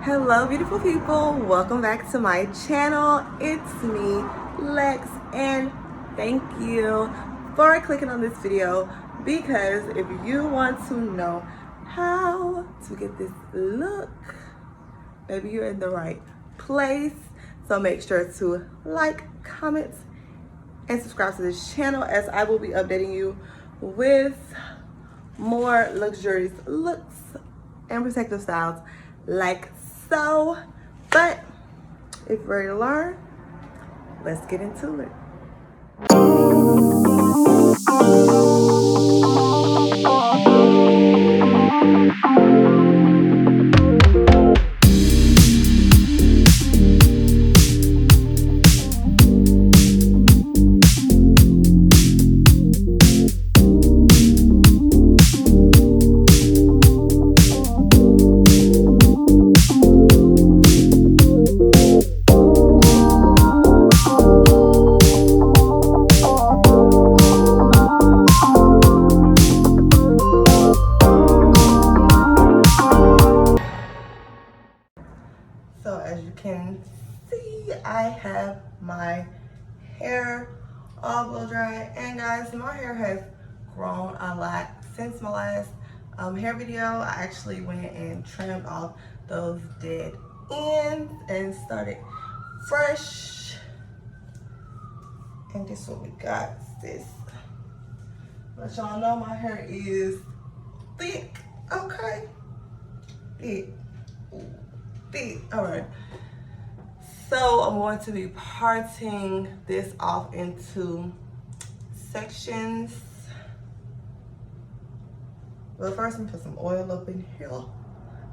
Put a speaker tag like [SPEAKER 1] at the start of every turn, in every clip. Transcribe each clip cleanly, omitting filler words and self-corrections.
[SPEAKER 1] Hello beautiful people, welcome back to my channel. It's me, Lex, and thank you for clicking on this video, because if you want to know how to get this look, maybe you're in the right place. So make sure to like, comment, and subscribe to this channel, as I will be updating you with more luxurious looks and protective styles like so. But if you're ready to learn, let's get into it. So as you can see, I have my hair all blow dry, and guys, my hair has grown a lot since my last hair video. I actually went and trimmed off those dead ends and started fresh. And this is what we got. This, let y'all know my hair is thick, okay? Thick. All right, so I'm going to be parting this off into sections. But first, I'm gonna put some oil up in here.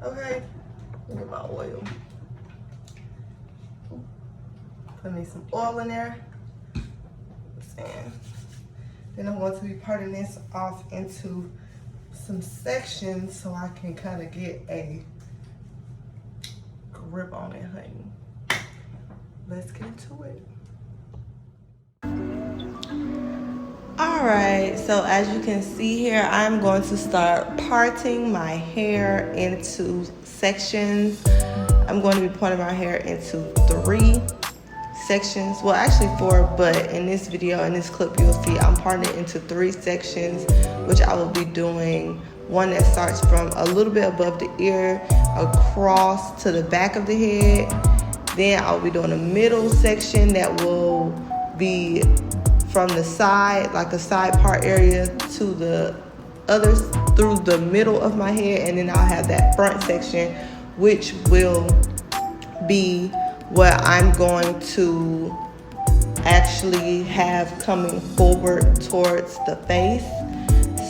[SPEAKER 1] Okay, look at my oil. Put me some oil in there, and then I'm going to be parting this off into some sections so I can kind of get a grip on it, honey. Let's get into it. All right, so as you can see here, I'm going to start parting my hair into sections. I'm going to be parting my hair into 3 sections. Well, actually 4, but in this video, in this clip, you'll see I'm parting it into 3 sections, which I will be doing one that starts from a little bit above the ear across to the back of the head. Then I'll be doing a middle section that will be from the side, like a side part area, to the others through the middle of my head. And then I'll have that front section, which will be what I'm going to actually have coming forward towards the face.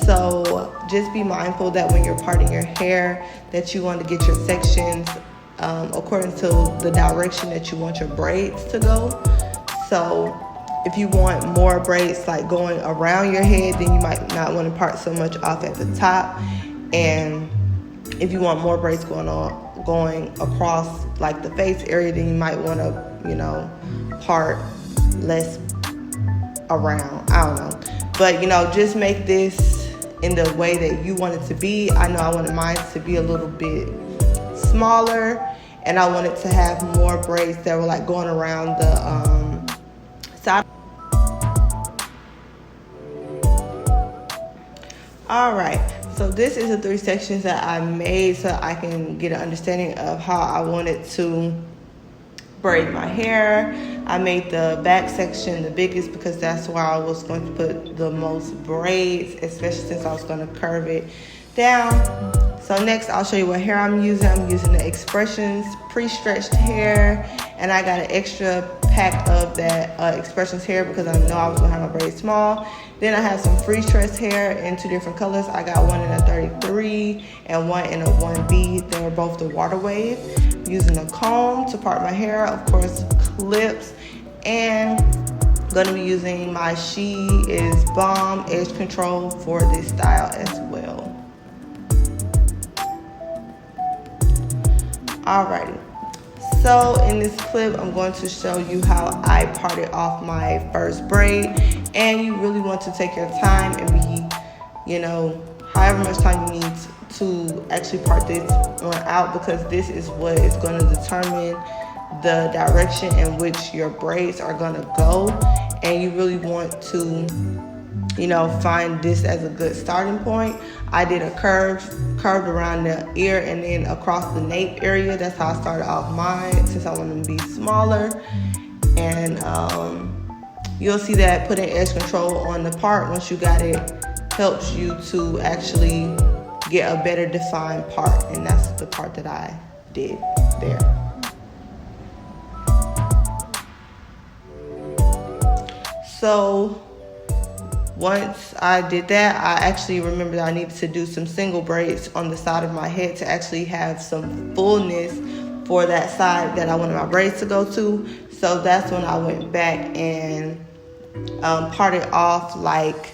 [SPEAKER 1] So just be mindful that when you're parting your hair, that you want to get your sections according to the direction that you want your braids to go. So if you want more braids like going around your head, then you might not want to part so much off at the top. And if you want more braids going across like the face area, then you might want to, part less around. I don't know. But, just make this in the way that you want it to be. I know I wanted mine to be a little bit smaller, and I wanted to have more braids that were like going around the side. All right, so this is the 3 sections that I made so I can get an understanding of how I wanted to braid my hair. I made the back section the biggest because that's where I was going to put the most braids, especially since I was going to curve it down. So next I'll show you what hair I'm using. I'm using the Expressions pre-stretched hair, and I got an extra pack of that Expressions hair because I know I was going to have my braids small. Then I have some FreeTres hair in 2 different colors. I got one in a 33 and one in a 1B. They were both the water wave. I'm using a comb to part my hair, of course clips, and I'm going to be using my She Is Bomb edge control for this style as well. Alrighty, so in this clip I'm going to show you how I parted off my first braid, and you really want to take your time and be, however much time you need to actually part this one out, because this is what is going to determine the direction in which your braids are going to go. And you really want to, you know, find this as a good starting point. I did a curved around the ear and then across the nape area. That's how I started off mine, since I want them to be smaller. And you'll see that putting edge control on the part once you got it helps you to actually get a better defined part, and that's the part that I did there. So once I did that, I actually remembered I needed to do some single braids on the side of my head to actually have some fullness for that side that I wanted my braids to go to. So that's when I went back and parted off like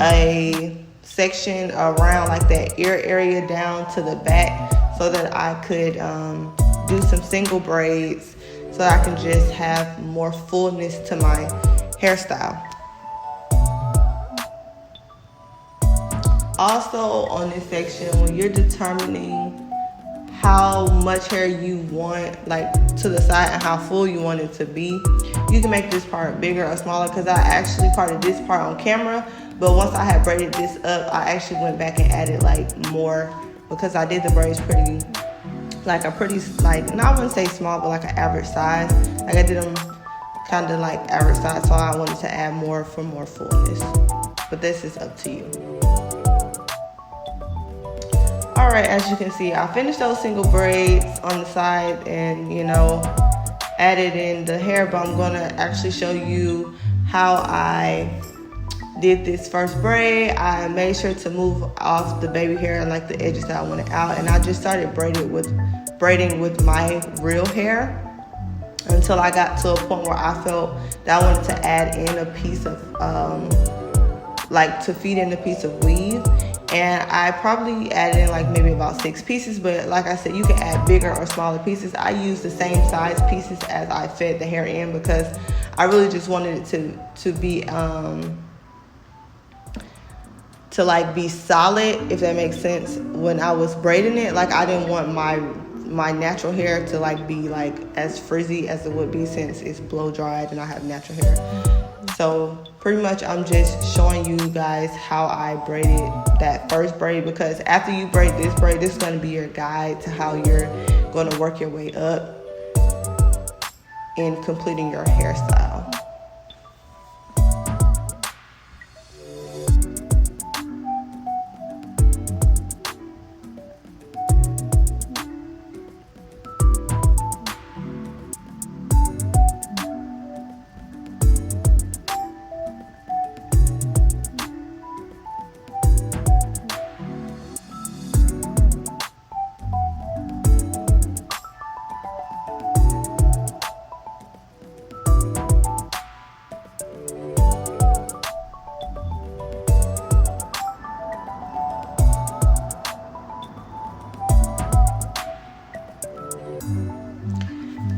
[SPEAKER 1] a section around like that ear area down to the back, so that I could do some single braids, so I can just have more fullness to my hairstyle. Also on this section, when you're determining how much hair you want, like to the side, and how full you want it to be, you can make this part bigger or smaller, because I actually parted this part on camera, but once I had braided this up, I actually went back and added like more, because I did the braids pretty, like a pretty, like, no, I wouldn't say small, but like an average size. Like I did them kind of like average size, so I wanted to add more for more fullness, but this is up to you. Alright, as you can see, I finished those single braids on the side and, you know, added in the hair, but I'm going to actually show you how I did this first braid. I made sure to move off the baby hair and like the edges that I wanted out, and I just started braiding with my real hair until I got to a point where I felt that I wanted to add in a piece of, like to feed in a piece of weave. And I probably added in like maybe about 6 pieces, but like I said, you can add bigger or smaller pieces. I used the same size pieces as I fed the hair in, because I really just wanted it to be to like be solid, if that makes sense, when I was braiding it. Like I didn't want my natural hair to like be like as frizzy as it would be, since it's blow dried and I have natural hair. So pretty much I'm just showing you guys how I braided that first braid, because after you braid, this is going to be your guide to how you're going to work your way up in completing your hairstyle.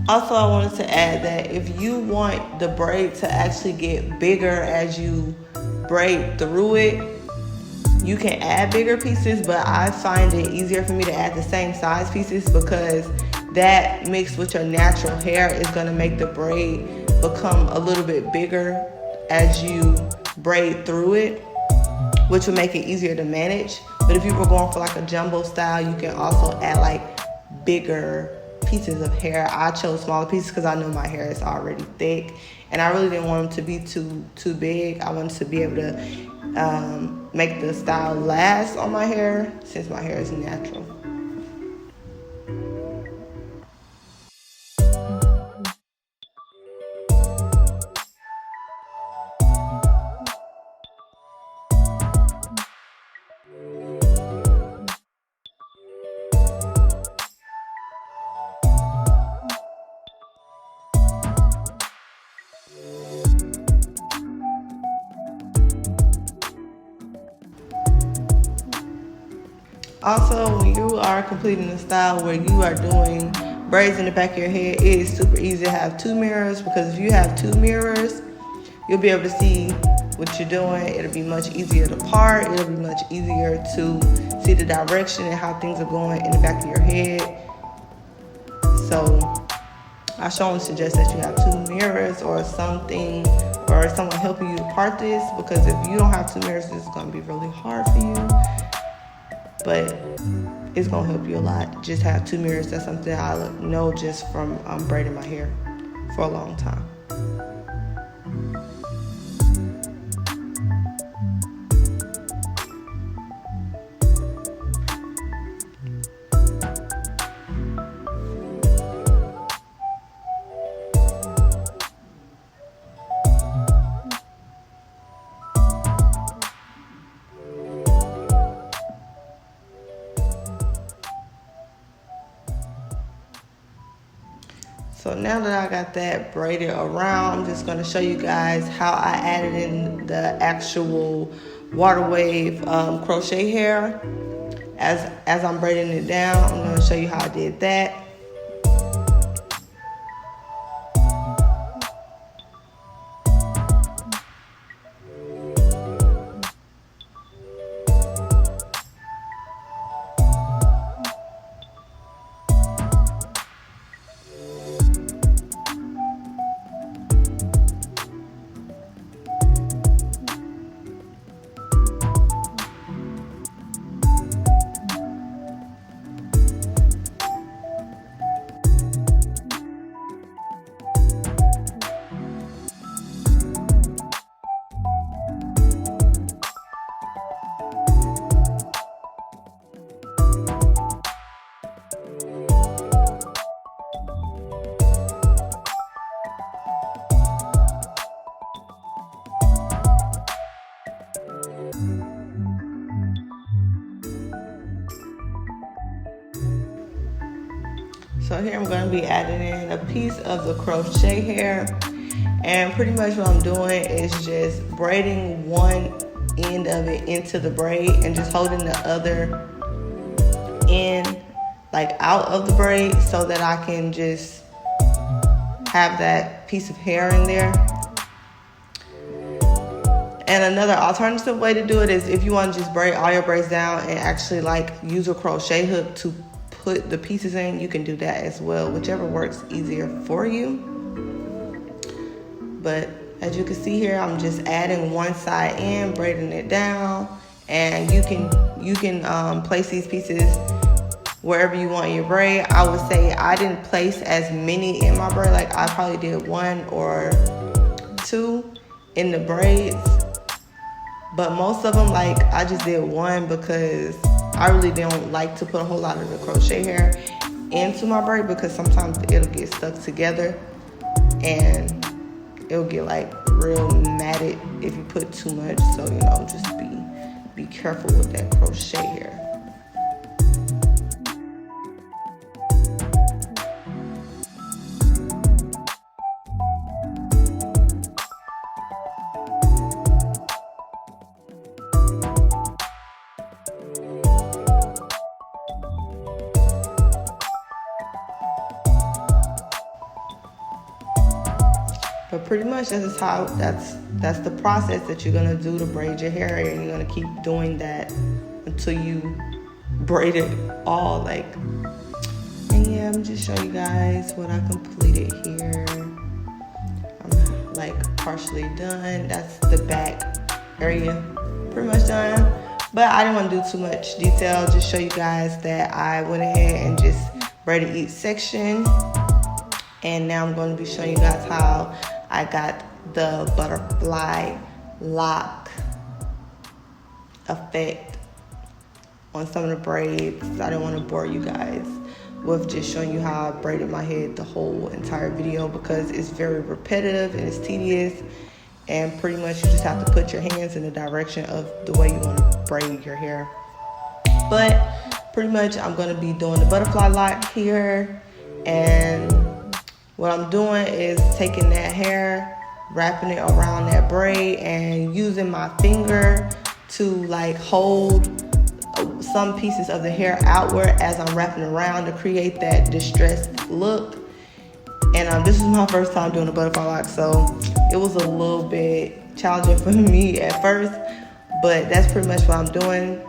[SPEAKER 1] Also, I wanted to add that if you want the braid to actually get bigger as you braid through it, you can add bigger pieces, but I find it easier for me to add the same size pieces, because that mixed with your natural hair is going to make the braid become a little bit bigger as you braid through it, which will make it easier to manage. But if you were going for like a jumbo style, you can also add like bigger pieces of hair. I chose smaller pieces because I know my hair is already thick, and I really didn't want them to be too big. I wanted to be able to make the style last on my hair, since my hair is natural. Also, when you are completing a style where you are doing braids in the back of your head, it is super easy to have 2 mirrors, because if you have 2 mirrors, you'll be able to see what you're doing. It'll be much easier to part. It'll be much easier to see the direction and how things are going in the back of your head. So I strongly suggest that you have 2 mirrors or something, or someone helping you to part this, because if you don't have 2 mirrors, this is going to be really hard for you. But it's going to help you a lot. Just have 2 mirrors. That's something I know just from braiding my hair for a long time. So now that I got that braided around, I'm just going to show you guys how I added in the actual water wave crochet hair. As I'm braiding it down, I'm going to show you how I did that. So here I'm going to be adding in a piece of the crochet hair, and pretty much what I'm doing is just braiding one end of it into the braid and just holding the other end like out of the braid so that I can just have that piece of hair in there. And another alternative way to do it is if you want to just braid all your braids down and actually like use a crochet hook to put the pieces in, you can do that as well, whichever works easier for you. But as you can see here, I'm just adding one side in, braiding it down, and you can place these pieces wherever you want your braid. I would say I didn't place as many in my braid, like I probably did 1 or 2 in the braids, but most of them, like I just did 1 because I really don't like to put a whole lot of the crochet hair into my braid, because sometimes it'll get stuck together and it'll get like real matted if you put too much. So, you know, just be careful with that crochet hair. But pretty much that's the process that you're gonna do to braid your hair, and you're gonna keep doing that until you braid it all. Like, and yeah, I'm just showing you guys what I completed here. I'm like partially done. That's the back area, pretty much done. But I didn't want to do too much detail. Just show you guys that I went ahead and just braided each section. And now I'm going to be showing you guys how I got the butterfly lock effect on some of the braids. I didn't want to bore you guys with just showing you how I braided my head the whole entire video, because it's very repetitive and it's tedious, and pretty much you just have to put your hands in the direction of the way you want to braid your hair. But pretty much I'm going to be doing the butterfly lock here, and what I'm doing is taking that hair, wrapping it around that braid, and using my finger to like hold some pieces of the hair outward as I'm wrapping around to create that distressed look. And this is my first time doing a butterfly lock, so it was a little bit challenging for me at first, but that's pretty much what I'm doing.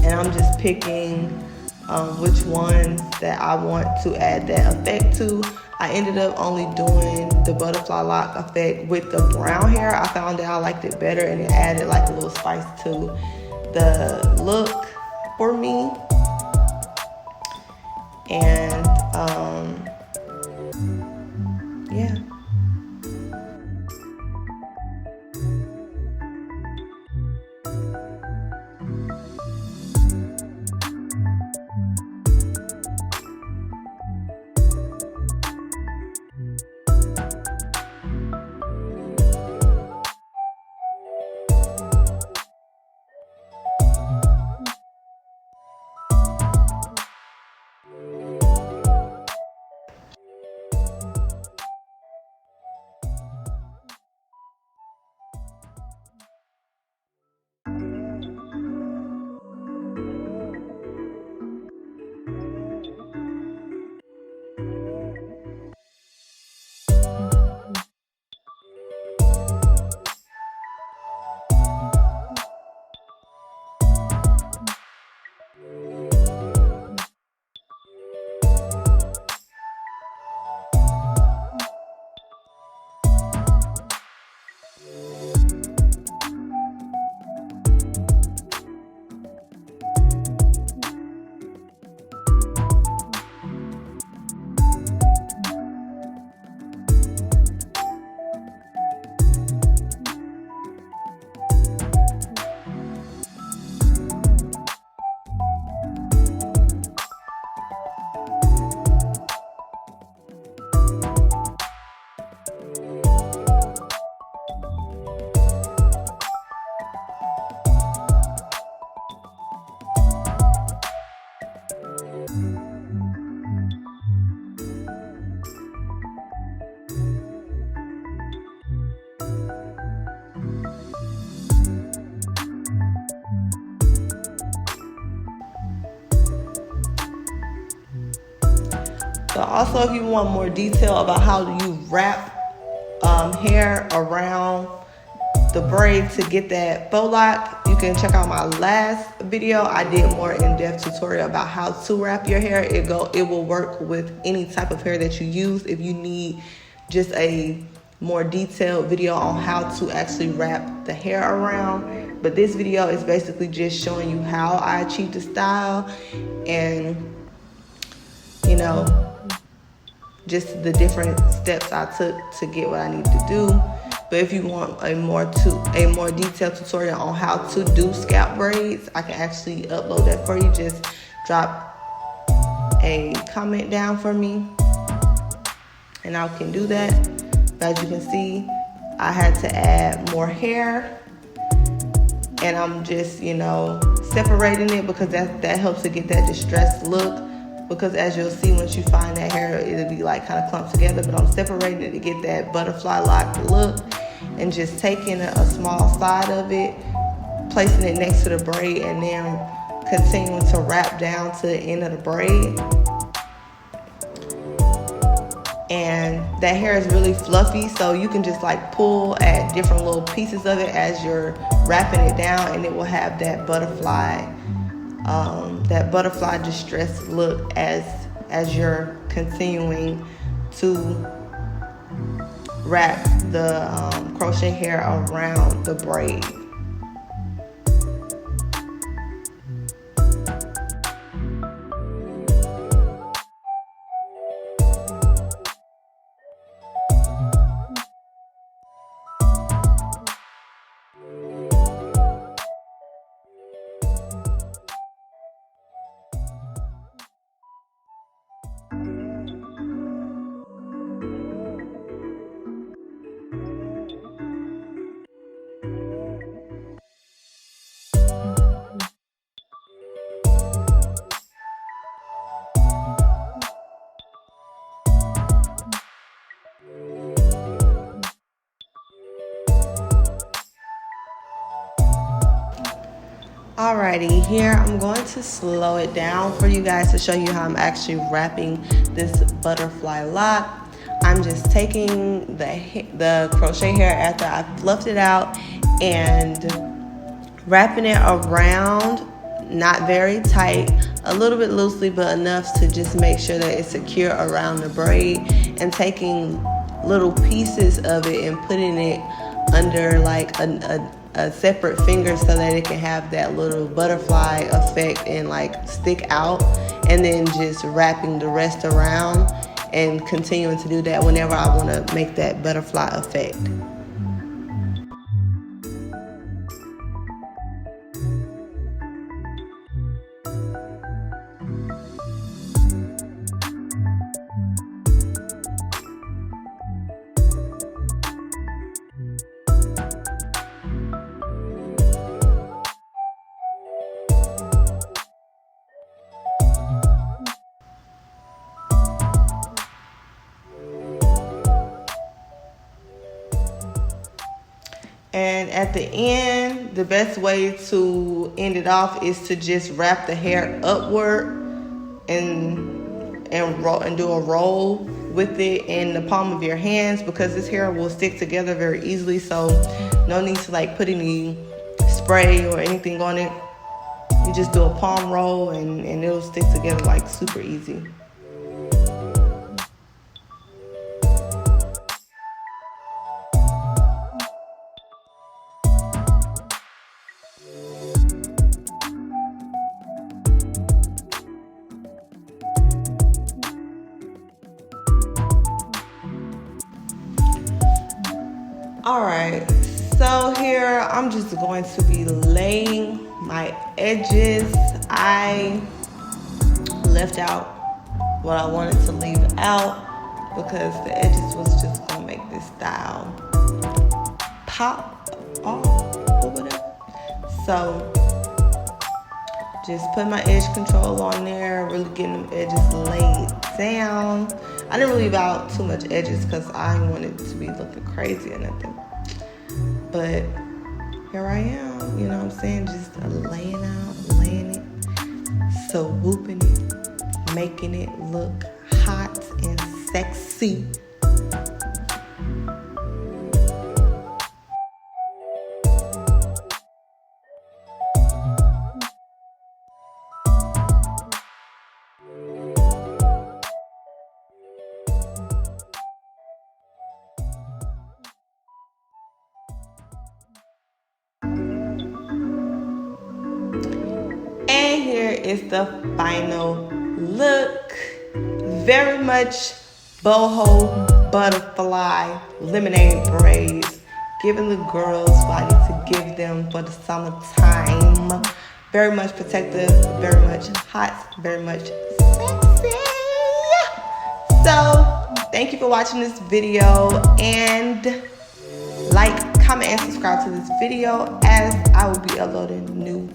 [SPEAKER 1] And I'm just picking which ones that I want to add that effect to. I ended up only doing the butterfly lock effect with the brown hair. I found that I liked it better, and it added like a little spice to the look for me. And yeah. So also, if you want more detail about how you wrap hair around the braid to get that faux lock, you can check out my last video. I did more in-depth tutorial about how to wrap your hair. It will work with any type of hair that you use. If you need just a more detailed video on how to actually wrap the hair around, but this video is basically just showing you how I achieved the style and, you know, just the different steps I took to get what I need to do. But if you want a more detailed tutorial on how to do scalp braids, I can actually upload that for you. Just drop a comment down for me and I can do that. But as you can see, I had to add more hair, and I'm just, you know, separating it because that helps to get that distressed look. Because as you'll see, once you find that hair, it'll be like kind of clumped together. But I'm separating it to get that butterfly lock look, and just taking a small side of it, placing it next to the braid, and then continuing to wrap down to the end of the braid. And that hair is really fluffy, so you can just like pull at different little pieces of it as you're wrapping it down, and it will have that butterfly distressed look as you're continuing to wrap the crochet hair around the braid. Alrighty, here I'm going to slow it down for you guys to show you how I'm actually wrapping this butterfly lock. I'm just taking the crochet hair after I fluffed it out and wrapping it around, not very tight, a little bit loosely, but enough to just make sure that it's secure around the braid, and taking little pieces of it and putting it under like a separate finger so that it can have that little butterfly effect and like stick out, and then just wrapping the rest around and continuing to do that whenever I want to make that butterfly effect. And at the end, the best way to end it off is to just wrap the hair upward and do a roll with it in the palm of your hands, because this hair will stick together very easily. So no need to like put any spray or anything on it. You just do a palm roll and it'll stick together like super easy. Alright, so here I'm just going to be laying my edges. I left out what I wanted to leave out because the edges was just going to make this style pop off or whatever. So just put my edge control on there, really getting them edges laid down. I didn't leave out too much edges because I didn't want it to be looking crazy or nothing. But here I am, you know what I'm saying? Just laying it, so whooping it, making it look hot and sexy. And here is the final look. Very much boho butterfly lemonade braids, giving the girls what I need to give them for the summertime. Very much protective, very much hot, very much sexy. So thank you for watching this video, and like, comment, and subscribe to this video as I will be uploading new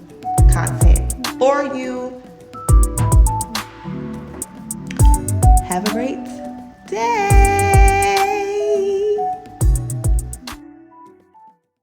[SPEAKER 1] content for you. Have a great day.